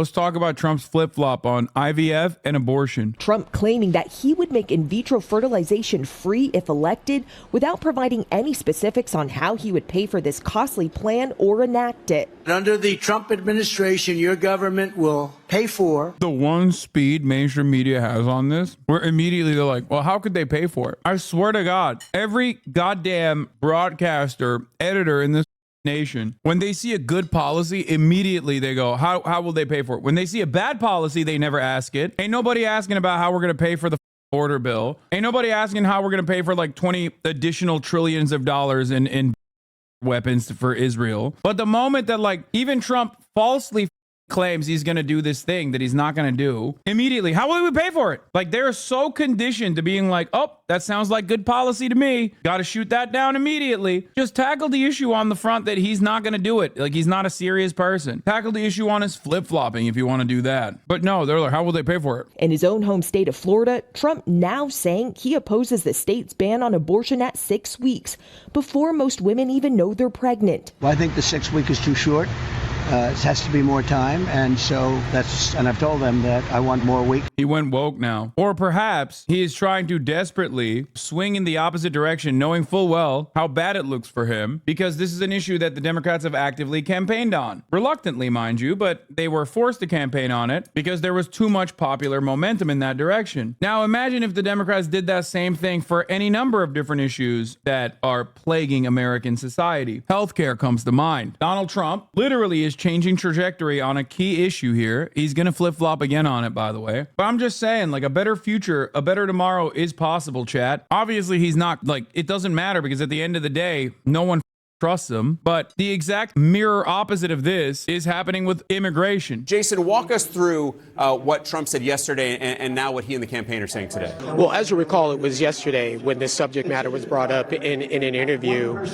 Let's talk about Trump's flip-flop on IVF and abortion. Trump claiming that he would make in vitro fertilization free if elected without providing any specifics on how he would pay for this costly plan or enact it. Under the Trump administration, your government will pay for. The one speed mainstream media has on this, where immediately they're like, well, how could they pay for it? I swear to God, every goddamn broadcaster, editor in this nation, when they see a good policy, immediately they go, how will they pay for it? When they see a bad policy, they never ask it. Ain't nobody asking about how we're going to pay for the border bill. Ain't nobody asking how we're going to pay for like 20 additional trillions of dollars in weapons for Israel. But the moment that like even Trump falsely claims he's going to do this thing that he's not going to do, immediately, how will we pay for it? Like they're so conditioned to being like, oh, that sounds like good policy to me. Got to shoot that down immediately. Just tackle the issue on the front that he's not going to do it. Like he's not a serious person. Tackle the issue on his flip-flopping if you want to do that. But no, they're like, how will they pay for it? In his own home state of Florida, Trump now saying he opposes the state's ban on abortion at 6 weeks before most women even know they're pregnant. Well, I think the 6 week is too short. It has to be more time, and I've told them that I want more weeks. He went woke now. Or perhaps he is trying to desperately swing in the opposite direction, knowing full well how bad it looks for him, because this is an issue that the Democrats have actively campaigned on. Reluctantly, mind you, but they were forced to campaign on it because there was too much popular momentum in that direction. Now imagine if the Democrats did that same thing for any number of different issues that are plaguing American society. Healthcare comes to mind. Donald Trump literally is changing trajectory on a key issue here. He's going to flip-flop again on it, by the way. But I'm just saying, like, a better future, a better tomorrow is possible, chat. Obviously, he's not, like, it doesn't matter because at the end of the day, no one trusts him. But the exact mirror opposite of this is happening with immigration. Jason, walk us through what Trump said yesterday and now what he and the campaign are saying today. Well, as you recall, it was yesterday when this subject matter was brought up in an interview.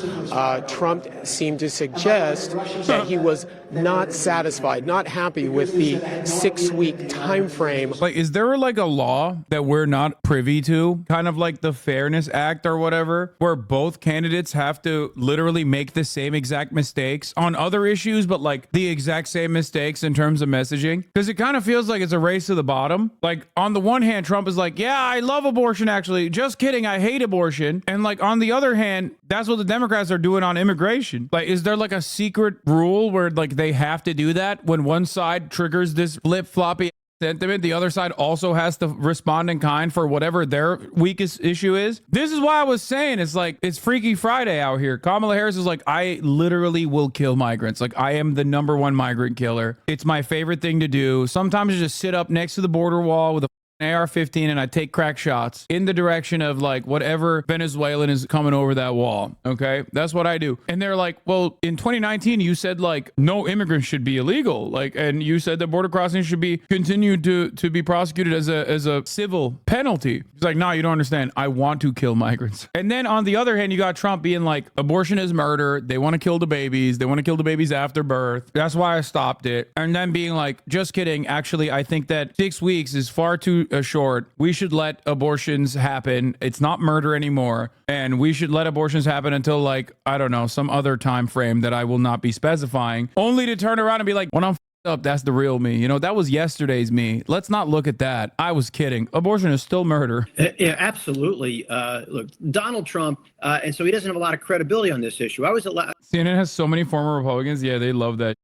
Trump seemed to suggest that he was not satisfied, not happy with the 6 week time frame. Like, is there like a law that we're not privy to? Kind of like the Fairness Act or whatever, where both candidates have to literally make the same exact mistakes on other issues, but like the exact same mistakes in terms of messaging? Because it kind of feels like it's a race to the bottom. Like on the one hand, Trump is like, yeah, I love abortion, actually. Just kidding, I hate abortion. And like on the other hand, that's what the Democrats are doing on immigration. Like, is there like a secret rule where like they have to do that when one side triggers this flip-floppy sentiment, the other side also has to respond in kind for whatever their weakest issue is? This is why I was saying it's like it's Freaky Friday out here. Kamala Harris is like, I literally will kill migrants. Like, I am the #1 migrant killer. It's my favorite thing to do. Sometimes I just sit up next to the border wall with a AR-15 and I take crack shots in the direction of like whatever Venezuelan is coming over that wall. Okay, that's what I do. And they're like, well, in 2019 you said like no immigrants should be illegal, like, and you said that border crossing should be continued to be prosecuted as a civil penalty. He's like, no, you don't understand. I want to kill migrants. And then on the other hand, you got Trump being like, abortion is murder. They want to kill the babies. They want to kill the babies after birth. That's why I stopped it. And then being like, just kidding. Actually, I think that 6 weeks is far too short. We should let abortions happen. It's not murder anymore. And we should let abortions happen until like, I don't know, some other time frame that I will not be specifying, only to turn around and be like, when I'm up, that's the real me. You know, that was yesterday's me. Let's not look at that. I was kidding. Abortion is still murder. Yeah, absolutely. Look, Donald Trump, and so he doesn't have a lot of credibility on this issue. CNN has so many former Republicans. Yeah, they love that.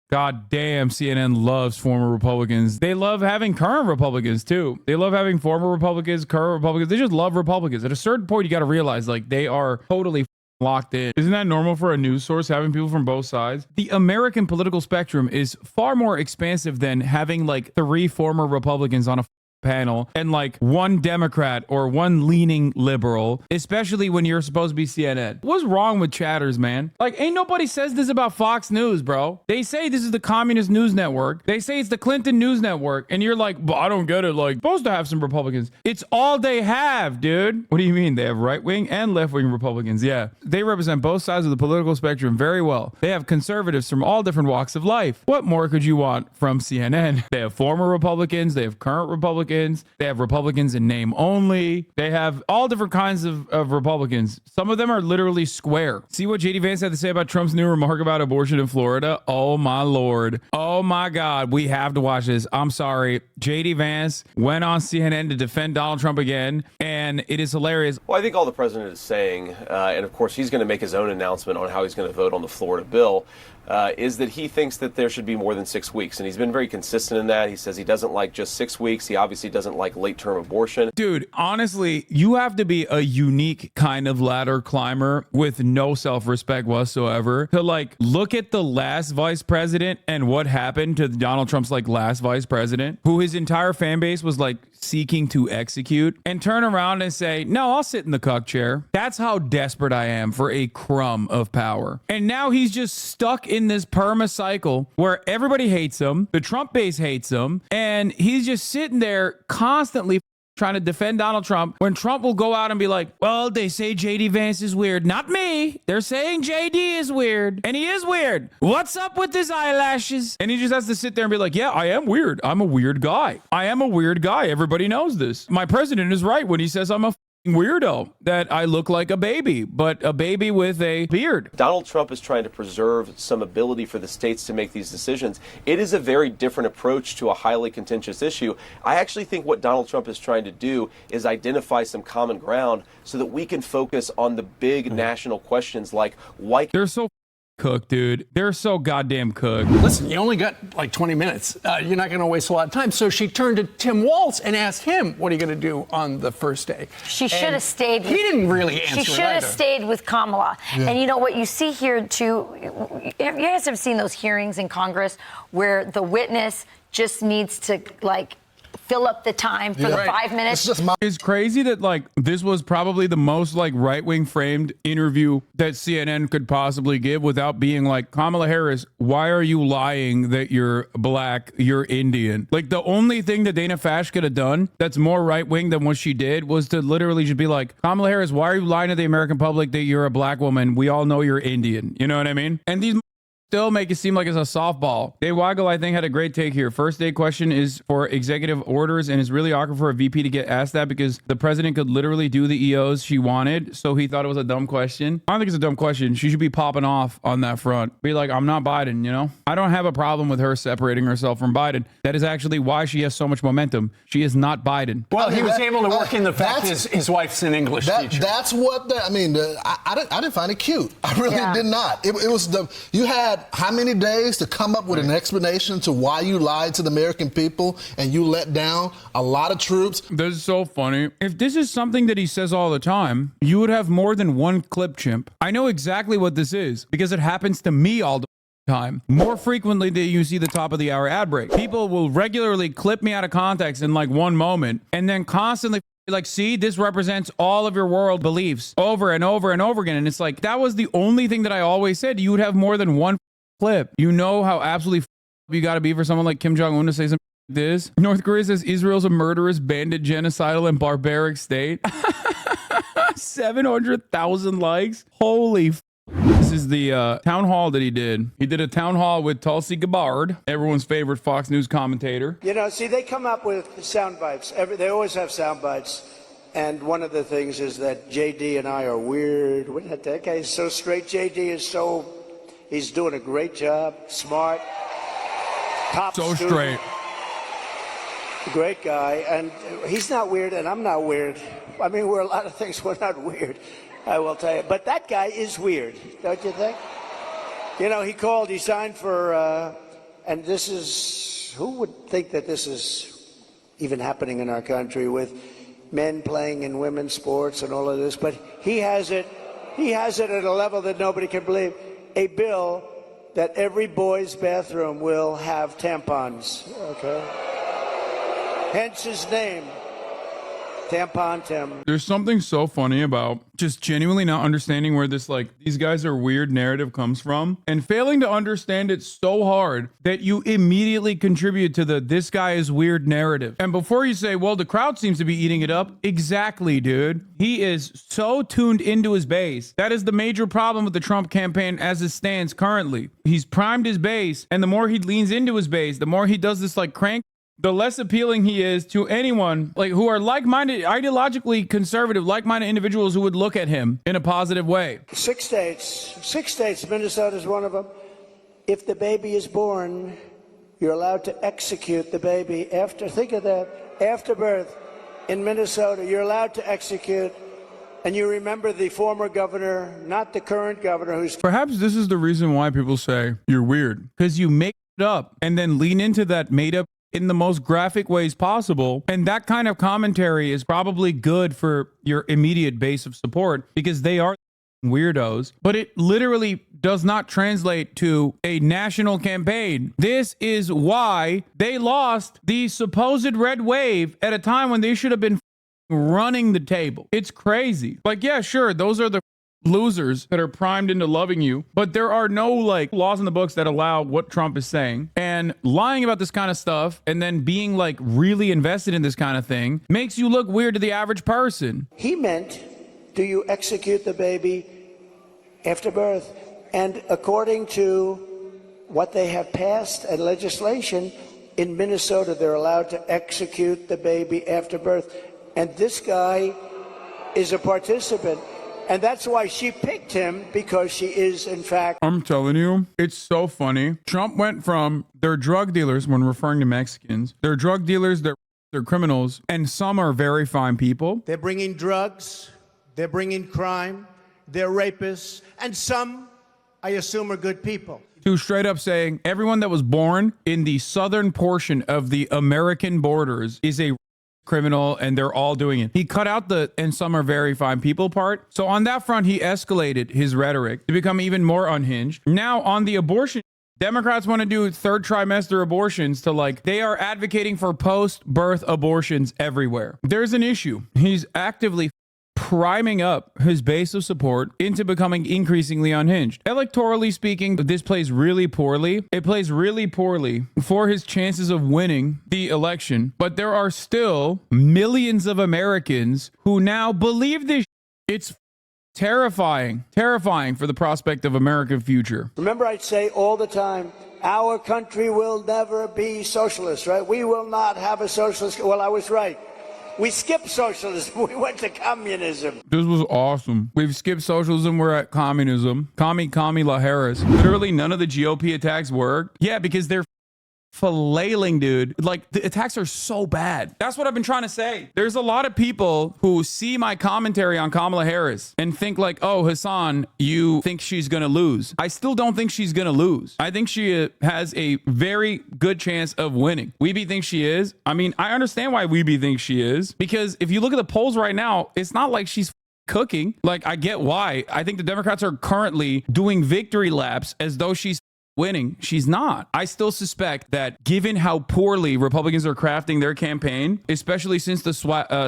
God damn, CNN loves former Republicans. They love having current Republicans too. They love having former Republicans, current Republicans. They just love Republicans. At a certain point, you got to realize like they are totally locked in. Isn't that normal for a news source, having people from both sides? The American political spectrum is far more expansive than having like 3 former Republicans on a panel and like 1 Democrat or 1 leaning liberal, especially when you're supposed to be CNN. What's wrong with chatters, man? Like, ain't nobody says this about Fox News, bro. They say this is the communist news network. They say it's the Clinton news network. And you're like, but I don't get it. Like, supposed to have some Republicans. It's all they have, dude. What do you mean? They have right-wing and left-wing Republicans. Yeah. They represent both sides of the political spectrum very well. They have conservatives from all different walks of life. What more could you want from CNN? They have former Republicans. They have current Republicans. Republicans. They have Republicans in name only. They have all different kinds of Republicans. Some of them are literally square. See what JD Vance had to say about Trump's new remark about abortion in Florida? Oh my Lord. Oh my God. We have to watch this. I'm sorry. JD Vance went on CNN to defend Donald Trump again, and it is hilarious. Well, I think all the president is saying, and of course he's going to make his own announcement on how he's going to vote on the Florida bill, is that he thinks that there should be more than 6 weeks. And he's been very consistent in that. He says he doesn't like just 6 weeks. He obviously doesn't like late-term abortion. Dude, honestly, you have to be a unique kind of ladder climber with no self-respect whatsoever to like look at the last vice president and what happened to Donald Trump's like last vice president, who his entire fan base was like seeking to execute, and turn around and say, no, I'll sit in the cuck chair. That's how desperate I am for a crumb of power. And now he's just stuck in this perma cycle where everybody hates him, the Trump base hates him, and he's just sitting there constantly trying to defend Donald Trump when Trump will go out and be like, well, they say JD Vance is weird. Not me. They're saying JD is weird. And he is weird. What's up with his eyelashes? And he just has to sit there and be like, yeah, I am weird. I'm a weird guy. I am a weird guy. Everybody knows this. My president is right when he says I'm a weirdo, that I look like a baby, but a baby with a beard. Donald Trump is trying to preserve some ability for the states to make these decisions. It is a very different approach to a highly contentious issue. I actually think what Donald Trump is trying to do is identify some common ground so that we can focus on the big national questions like why. They're so cooked, dude. They're so goddamn cooked. Listen, you only got like 20 minutes. You're not going to waste a lot of time. So she turned to Tim Walz and asked him, what are you going to do on the first day? She should have stayed. He didn't really answer. She should have stayed with Kamala. Yeah. And you know what you see here too, you guys have seen those hearings in Congress where the witness just needs to like fill up the time for the 5 minutes. It's crazy that like this was probably the most like right-wing framed interview that CNN could possibly give without being like, Kamala Harris, why are you lying that you're black, you're Indian? Like the only thing that Dana Fash could have done that's more right-wing than what she did was to literally just be like, Kamala Harris, why are you lying to the American public that you're a black woman? We all know you're Indian. You know what I mean? And these still make it seem like it's a softball. Dave Weigel, I think, had a great take here. First day question is for executive orders, and it's really awkward for a VP to get asked that because the president could literally do the EOs she wanted, so he thought it was a dumb question. I don't think it's a dumb question. She should be popping off on that front. Be like, I'm not Biden, you know? I don't have a problem with her separating herself from Biden. That is actually why she has so much momentum. She is not Biden. Well, he was able to work in the fact his wife's an English teacher. That's what, I didn't find it cute. I really did not. It was you had how many days to come up with an explanation to why you lied to the American people and you let down a lot of troops. This is so funny. If this is something that he says all the time, you would have more than one clip chimp. I know exactly what this is because it happens to me all the time. More frequently than you see the top of the hour ad break. People will regularly clip me out of context in like one moment and then constantly like, see, this represents all of your world beliefs over and over and over again. And it's like, that was the only thing that I always said. You would have more than one clip. You know how absolutely you got to be for someone like Kim Jong-un to say something like this. North Korea says Israel's a murderous, bandit, genocidal, and barbaric state. 700,000 likes. Holy This is the town hall that he did. He did a town hall with Tulsi Gabbard, everyone's favorite Fox News commentator. You know, see, they come up with sound bites. They always have sound bites. And one of the things is that JD and I are weird. That guy is so straight. JD is so... He's doing a great job, smart, top so student, straight. Great guy, and he's not weird, and I'm not weird. I mean, we're a lot of things. We're not weird, I will tell you. But that guy is weird, don't you think? You know, he signed for, and this is, who would think that this is even happening in our country with men playing in women's sports and all of this? But he has it at a level that nobody can believe. A bill that every boy's bathroom will have tampons, okay? Hence his name, Tampon Tim. There's something so funny about just genuinely not understanding where this, like, these guys are weird narrative comes from and failing to understand it so hard that you immediately contribute to the this guy is weird narrative. And before you say, well, the crowd seems to be eating it up. Exactly, dude. He is so tuned into his base. That is the major problem with the Trump campaign as it stands currently. He's primed his base, and the more he leans into his base, the more he does this like crank the less appealing he is to anyone like who are like-minded, ideologically conservative, like-minded individuals who would look at him in a positive way. 6 states, Minnesota's one of them. If the baby is born, you're allowed to execute the baby think of that, after birth in Minnesota, you're allowed to execute. And you remember the former governor, not the current governor, who's... Perhaps this is the reason why people say you're weird, because you make it up and then lean into that made up in the most graphic ways possible. And that kind of commentary is probably good for your immediate base of support because they are weirdos, but it literally does not translate to a national campaign. This is why they lost the supposed red wave at a time when they should have been running the table. It's crazy. Like, yeah, sure, those are the losers that are primed into loving you, but there are no like laws in the books that allow what Trump is saying. And lying about this kind of stuff and then being like really invested in this kind of thing makes you look weird to the average person. He meant, do you execute the baby after birth? And according to what they have passed and legislation in Minnesota, they're allowed to execute the baby after birth. And this guy is a participant. And that's why she picked him, because she is, in fact... I'm telling you, it's so funny. Trump went from they're drug dealers when referring to Mexicans. They're drug dealers, they're criminals, and some are very fine people. They're bringing drugs, they're bringing crime, they're rapists, and some, I assume, are good people. To straight up saying everyone that was born in the southern portion of the American borders is a criminal and they're all doing it. He cut out the and some are very fine people part. So on that front, he escalated his rhetoric to become even more unhinged. Now on the abortion, Democrats want to do third trimester abortions to like, they are advocating for post-birth abortions everywhere. There's an issue. He's actively priming up his base of support into becoming increasingly unhinged. Electorally speaking, this plays really poorly. It plays really poorly for his chances of winning the election, but there are still millions of Americans who now believe this. It's terrifying for the prospect of America's future. Remember, I'd say all the time, our country will never be socialist, right? We will not have a socialist. Well, I was right. We skipped socialism. We went to communism. This was awesome. We've skipped socialism. We're at communism. Commie La Harris. Literally none of the GOP attacks worked. Yeah, because they're flailing, dude. Like, the attacks are so bad. That's what I've been trying to say. There's a lot of people who see my commentary on Kamala Harris and think like, oh, Hasan, you think she's gonna lose. I still don't think she's gonna lose. I think she has a very good chance of winning. Weeby thinks she is. I mean, I understand why Weeby thinks she is, because if you look at the polls right now, it's not like she's cooking. Like, I get why. I think the Democrats are currently doing victory laps as though she's winning. She's not. I still suspect that given how poorly Republicans are crafting their campaign, especially since the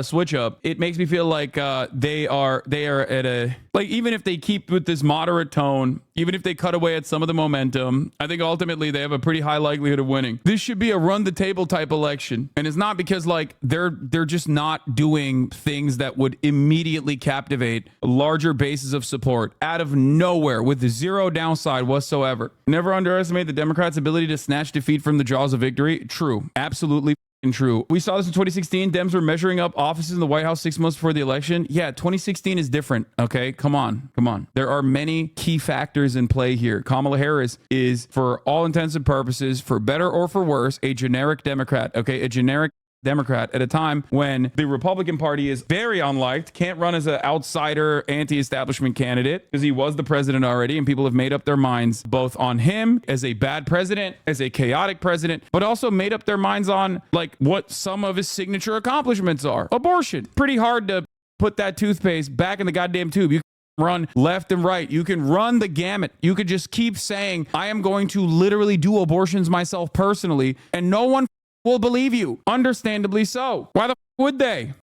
switch up, it makes me feel like they are at a, like, even if they keep with this moderate tone, even if they cut away at some of the momentum, I think ultimately they have a pretty high likelihood of winning. This should be a run the table type election. And it's not because like they're just not doing things that would immediately captivate larger bases of support out of nowhere with zero downside whatsoever. Never underestimate the Democrats' ability to snatch defeat from the jaws of victory. True. Absolutely true. We saw this in 2016. Dems were measuring up offices in the White House 6 months before the election. Yeah, 2016 is different. Okay, come on. There are many key factors in play here. Kamala Harris is, for all intents and purposes, for better or for worse, a generic Democrat. Okay, a generic Democrat at a time when the Republican Party is very unliked, can't run as an outsider anti-establishment candidate because he was the president already, and people have made up their minds both on him as a bad president, as a chaotic president, but also made up their minds on like what some of his signature accomplishments are. Abortion. Pretty hard to put that toothpaste back in the goddamn tube. You can run left and right. You can run the gamut. You could just keep saying, I am going to literally do abortions myself personally, and no one will believe you. Understandably so. Why the would they?